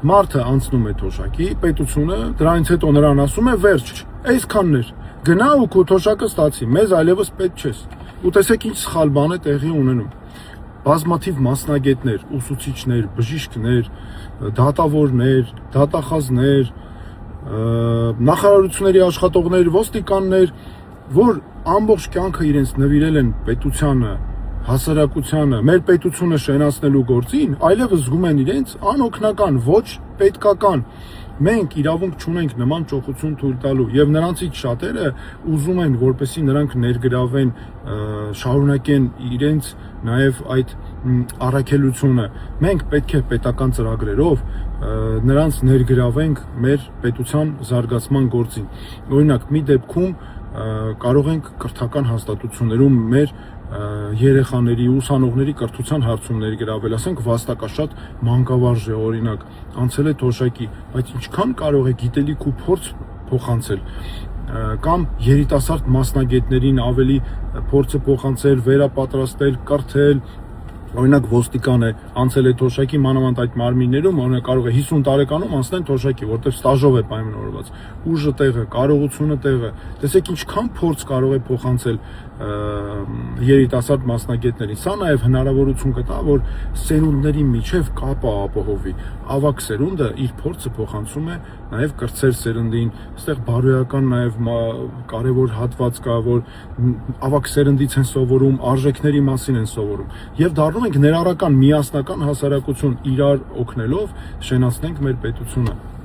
Մարդը անցնում է թոշակի, պետությունը դրանից հետո նրան ասում է վերջ, այսքանն էր, գնա ու քո թոշակը ստացի, մեզ այլևս պետք չես։ Ու տեսեք ինչ սխալ բան է տեղի ունենում։ Բազմաթիվ մասնագետներ, ուսուցիչներ, բժիշկներ, դատավորներ, դատախազներ, նախարարությունների աշխատողներ, ոստիկաններ, որ ամբողջ կյանքը իրենց նվիրել են պետությանը, հասարակությանը, մեր պետությունը շենացնելու գործին, այլևս զգում են իրենց անօգնական, ոչ պետքական։ Մենք իրավունք չունենք նման ճոխություն թույլ տալու եւ նրանցից շատերը ուզում են, որպեսզի նրանք ներգրավեն, շարունակեն իրենց նաեւ այդ առաքելությունը։ Մենք պետք է պետական ծրագրերով նրանց ներգրավենք մեր պետության զարգացման գործին։ Օրինակ, մի դեպքում կարող ենք կրթական հաստատություններում մեր երեխաների, ուսանողների կրթության հարցում ներգրավել, ասենք վաստակաշատ մանկավարժ է, օրինակ, անցել է թոշակի, բայց ինչքան կարող է գիտելիք ու փորձ փոխանցել, կամ երիտասարդ մասնագետներին ավելի փորձը փոխանցել, վերապատրաստել, կրթել, օրինակ ոստիկան է, անցել է թոշակի, մանավանդ այդ մարմիններում, օրինակ կարող է 50 տարեկանում անցնել թոշակի, որտեղ ստաժով է պայմանավորված, ուժը տեղը, կարողությունը տեղը, տեսեք ինչքան փորձ կարող է փոխանցել երիտասարդ մասնագետներին, սա նաև հնարավորություն կտա, որ սերունդների միջև կապը ապահովի, ավագ սերունդը իր փորձը փոխանցում է նաև կրտսեր սերնդին, այստեղ բարոյական նաև կարևոր հատված կա, որ ավագ սերնդից են սովորում, արժեքների մասին են սովորում, եւ դառնում ենք ներառական միասնական հասարակություն, իրար օգնելով շենացնենք մեր պետությունը։